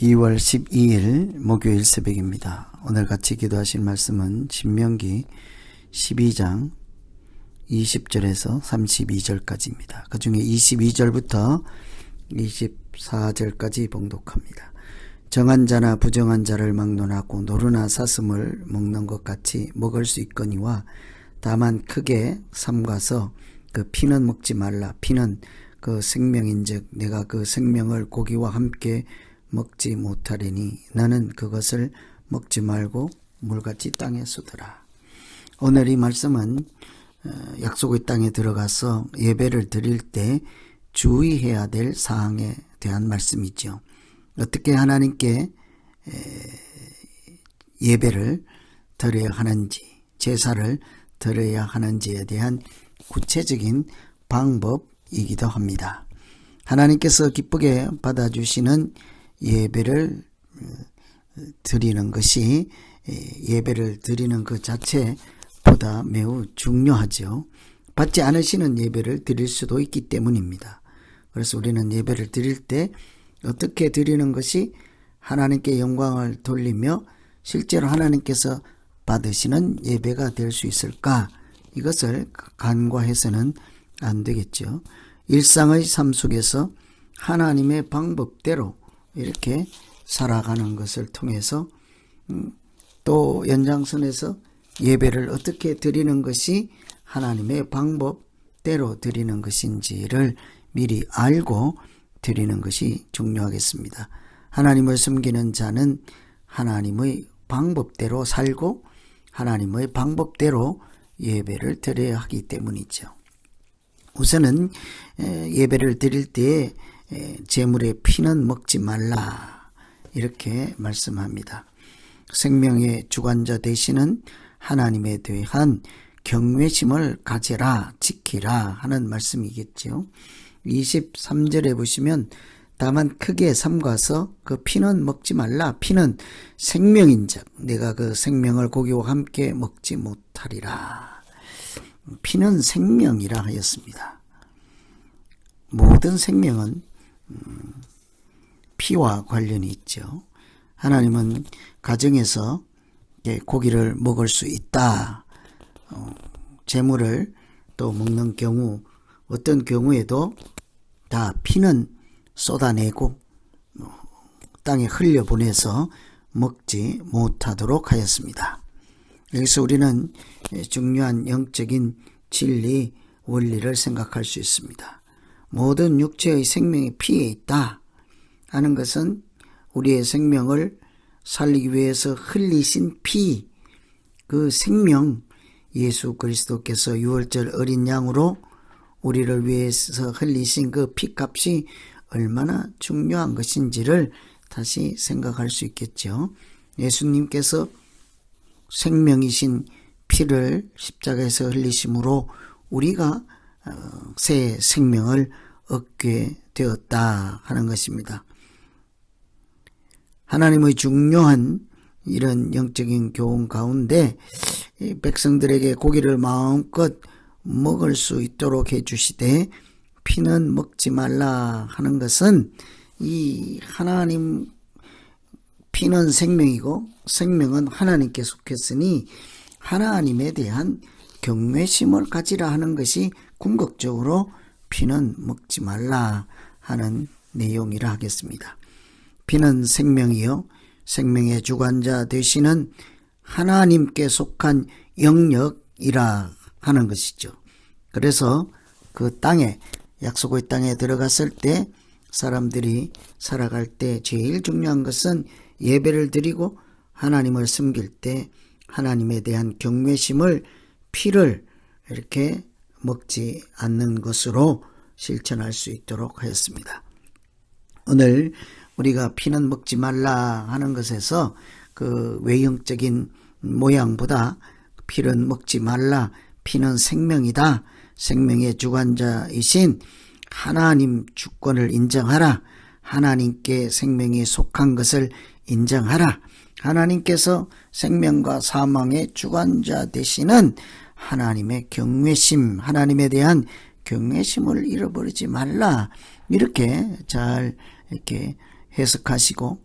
2월 12일 목요일 새벽입니다. 오늘 같이 기도하실 말씀은 신명기 12장 20절에서 32절까지입니다. 그 중에 22절부터 24절까지 봉독합니다. 정한 자나 부정한 자를 막론하고 노루나 사슴을 먹는 것 같이 먹을 수 있거니와 다만 크게 삼가서 그 피는 먹지 말라. 피는 그 생명인즉 내가 그 생명을 고기와 함께 먹지 못하리니 나는 그것을 먹지 말고 물같이 땅에 쏟으라. 오늘 이 말씀은 약속의 땅에 들어가서 예배를 드릴 때 주의해야 될 사항에 대한 말씀이죠. 어떻게 하나님께 예배를 드려야 하는지, 제사를 드려야 하는지에 대한 구체적인 방법이기도 합니다. 하나님께서 기쁘게 받아주시는 예배를 드리는 것이 예배를 드리는 그 자체보다 매우 중요하죠. 받지 않으시는 예배를 드릴 수도 있기 때문입니다. 그래서 우리는 예배를 드릴 때 어떻게 드리는 것이 하나님께 영광을 돌리며 실제로 하나님께서 받으시는 예배가 될 수 있을까? 이것을 간과해서는 안 되겠죠. 일상의 삶 속에서 하나님의 방법대로 이렇게 살아가는 것을 통해서 또 연장선에서 예배를 어떻게 드리는 것이 하나님의 방법대로 드리는 것인지를 미리 알고 드리는 것이 중요하겠습니다. 하나님을 섬기는 자는 하나님의 방법대로 살고 하나님의 방법대로 예배를 드려야 하기 때문이죠. 우선은 예배를 드릴 때에 제물의 피는 먹지 말라 이렇게 말씀합니다. 생명의 주관자 되시는 하나님에 대한 경외심을 가져라, 지키라 하는 말씀이겠죠. 23절에 보시면 다만 크게 삼가서 그 피는 먹지 말라. 피는 생명인즉 내가 그 생명을 고기와 함께 먹지 못하리라. 피는 생명이라 하였습니다. 모든 생명은 피와 관련이 있죠. 하나님은 가정에서 고기를 먹을 수 있다. 재물을 또 먹는 경우 어떤 경우에도 다 피는 쏟아내고 땅에 흘려보내서 먹지 못하도록 하였습니다. 여기서 우리는 중요한 영적인 진리, 원리를 생각할 수 있습니다. 모든 육체의 생명이 피에 있다 하는 것은 우리의 생명을 살리기 위해서 흘리신 피, 그 생명, 예수 그리스도께서 유월절 어린 양으로 우리를 위해서 흘리신 그 피값이 얼마나 중요한 것인지를 다시 생각할 수 있겠죠. 예수님께서 생명이신 피를 십자가에서 흘리심으로 우리가 새 생명을 얻게 되었다 하는 것입니다. 하나님의 중요한 이런 영적인 교훈 가운데 백성들에게 고기를 마음껏 먹을 수 있도록 해주시되 피는 먹지 말라 하는 것은 이 하나님 피는 생명이고 생명은 하나님께 속했으니 하나님에 대한 경외심을 가지라 하는 것이 궁극적으로 피는 먹지 말라 하는 내용이라 하겠습니다. 피는 생명이요 생명의 주관자 되시는 하나님께 속한 영역이라 하는 것이죠. 그래서 그 땅에 약속의 땅에 들어갔을 때 사람들이 살아갈 때 제일 중요한 것은 예배를 드리고 하나님을 섬길 때 하나님에 대한 경외심을 피를 이렇게 먹지 않는 것으로 실천할 수 있도록 하였습니다. 오늘 우리가 피는 먹지 말라 하는 것에서 그 외형적인 모양보다 피는 먹지 말라, 피는 생명이다, 생명의 주관자이신 하나님 주권을 인정하라, 하나님께 생명이 속한 것을 인정하라, 하나님께서 생명과 사망의 주관자 되시는 하나님의 경외심, 하나님에 대한 경외심을 잃어버리지 말라 이렇게 잘 이렇게 해석하시고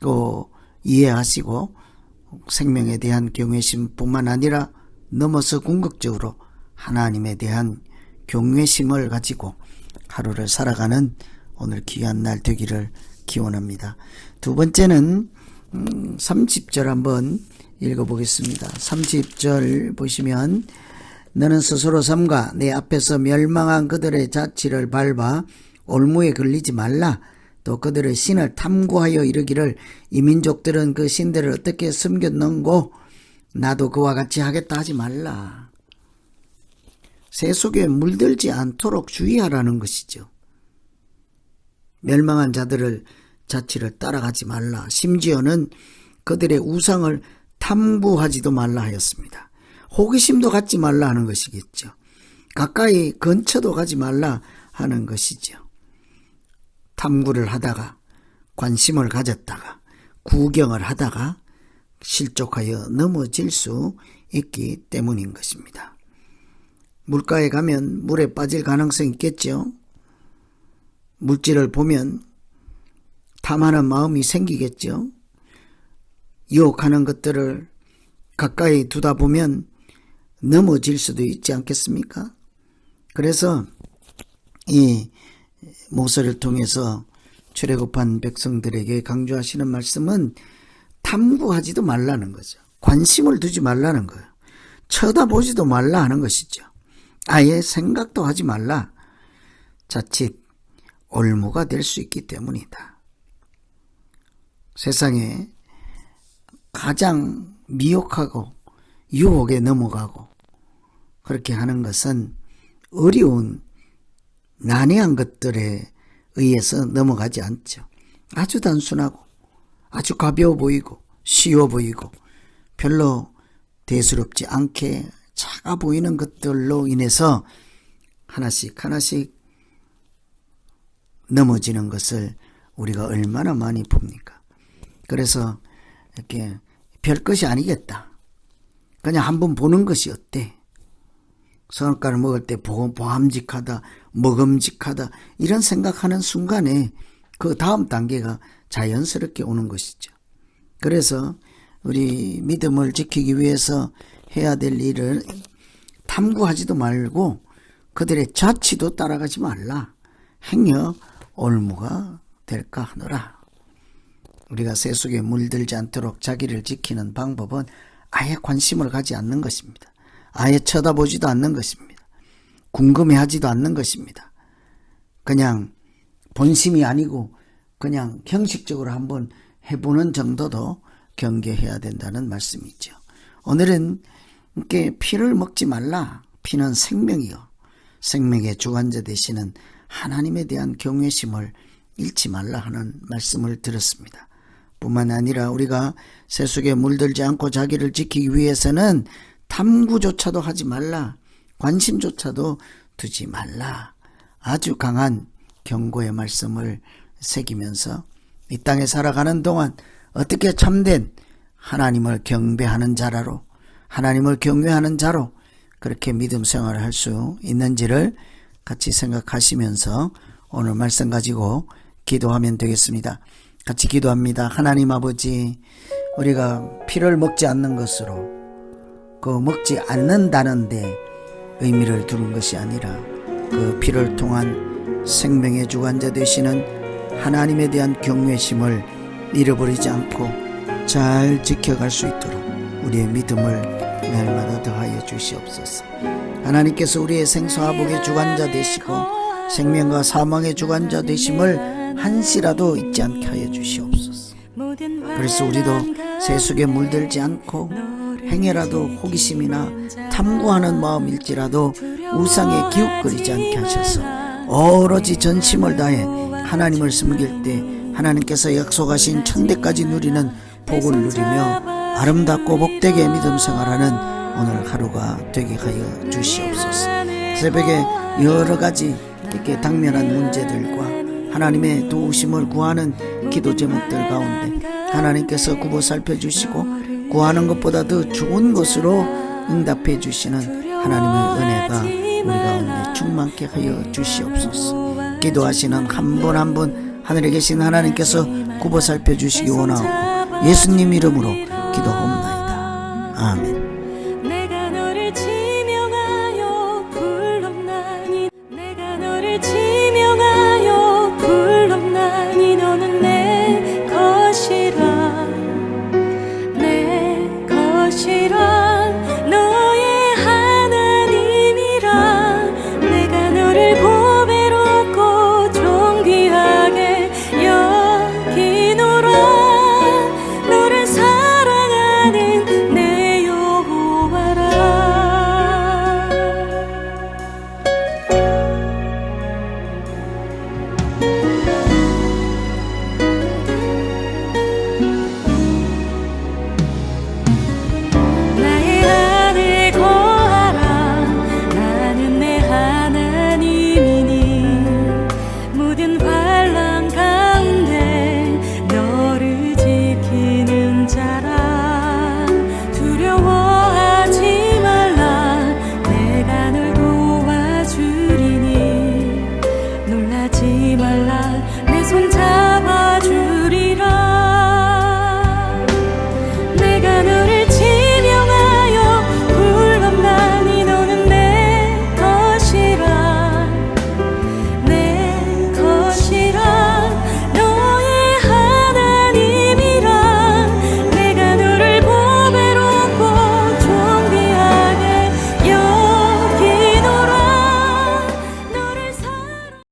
또 이해하시고 생명에 대한 경외심뿐만 아니라 넘어서 궁극적으로 하나님에 대한 경외심을 가지고 하루를 살아가는 오늘 귀한 날 되기를 기원합니다. 두 번째는 30절 한번 읽어보겠습니다. 30절 보시면 너는 스스로 삼가 내 앞에서 멸망한 그들의 자취를 밟아 올무에 걸리지 말라. 또 그들의 신을 탐구하여 이르기를 이 민족들은 그 신들을 어떻게 숨겼는고 나도 그와 같이 하겠다 하지 말라. 새 속에 물들지 않도록 주의하라는 것이죠. 멸망한 자들을 자취를 따라가지 말라. 심지어는 그들의 우상을 탐구하지도 말라 하였습니다. 호기심도 갖지 말라 하는 것이겠죠. 가까이 근처도 가지 말라 하는 것이죠. 탐구를 하다가 관심을 가졌다가 구경을 하다가 실족하여 넘어질 수 있기 때문인 것입니다. 물가에 가면 물에 빠질 가능성이 있겠죠. 물질을 보면 탐하는 마음이 생기겠죠. 유혹하는 것들을 가까이 두다 보면 넘어질 수도 있지 않겠습니까? 그래서 이 모세를 통해서 출애굽한 백성들에게 강조하시는 말씀은 탐구하지도 말라는 거죠. 관심을 두지 말라는 거예요. 쳐다보지도 말라 하는 것이죠. 아예 생각도 하지 말라. 자칫 올무가 될 수 있기 때문이다. 세상에 가장 미혹하고 유혹에 넘어가고 그렇게 하는 것은 어려운 난해한 것들에 의해서 넘어가지 않죠. 아주 단순하고 아주 가벼워 보이고 쉬워 보이고 별로 대수롭지 않게 작아 보이는 것들로 인해서 하나씩 하나씩 넘어지는 것을 우리가 얼마나 많이 봅니까? 그래서 이렇게 별것이 아니겠다. 그냥 한번 보는 것이 어때? 선악과를 먹을 때 보함직하다, 먹음직하다 이런 생각하는 순간에 그 다음 단계가 자연스럽게 오는 것이죠. 그래서 우리 믿음을 지키기 위해서 해야 될 일을 탐구하지도 말고 그들의 자취도 따라가지 말라. 행여 올무가 될까 하노라. 우리가 새 속에 물들지 않도록 자기를 지키는 방법은 아예 관심을 가지 않는 것입니다. 아예 쳐다보지도 않는 것입니다. 궁금해하지도 않는 것입니다. 그냥 본심이 아니고 그냥 형식적으로 한번 해보는 정도도 경계해야 된다는 말씀이죠. 오늘은 이렇게 피를 먹지 말라. 피는 생명이요. 생명의 주관자 되시는 하나님에 대한 경외심을 잃지 말라 하는 말씀을 들었습니다. 뿐만 아니라 우리가 새 속에 물들지 않고 자기를 지키기 위해서는 탐구조차도 하지 말라. 관심조차도 두지 말라. 아주 강한 경고의 말씀을 새기면서 이 땅에 살아가는 동안 어떻게 참된 하나님을 경배하는 자라로 하나님을 경외하는 자로 그렇게 믿음 생활을 할 수 있는지를 같이 생각하시면서 오늘 말씀 가지고 기도하면 되겠습니다. 같이 기도합니다. 하나님 아버지, 우리가 피를 먹지 않는 것으로 그 먹지 않는다는데 의미를 두는 것이 아니라 그 피를 통한 생명의 주관자 되시는 하나님에 대한 경외심을 잃어버리지 않고 잘 지켜갈 수 있도록 우리의 믿음을 날마다 더하여 주시옵소서. 하나님께서 우리의 생사와 복의 주관자 되시고 생명과 사망의 주관자 되심을 한시라도 잊지 않게 하여 주시옵소서. 그래서 우리도 세속에 물들지 않고 행여라도 호기심이나 탐구하는 마음일지라도 우상에 기웃거리지 않게 하셔서 오로지 전심을 다해 하나님을 섬길 때 하나님께서 약속하신 천대까지 누리는 복을 누리며 아름답고 복되게 믿음 생활하는 오늘 하루가 되게 하여 주시옵소서. 새벽에 여러 가지 이렇게 당면한 문제들과 하나님의 도우심을 구하는 기도 제목들 가운데 하나님께서 굽어 살펴주시고 구하는 것보다 더 좋은 것으로 응답해 주시는 하나님의 은혜가 우리 가운데 충만케 하여 주시옵소서. 기도하시는 한 분 한 분 하늘에 계신 하나님께서 굽어 살펴주시기 원하옵고 예수님 이름으로 기도하옵나이다. 아멘.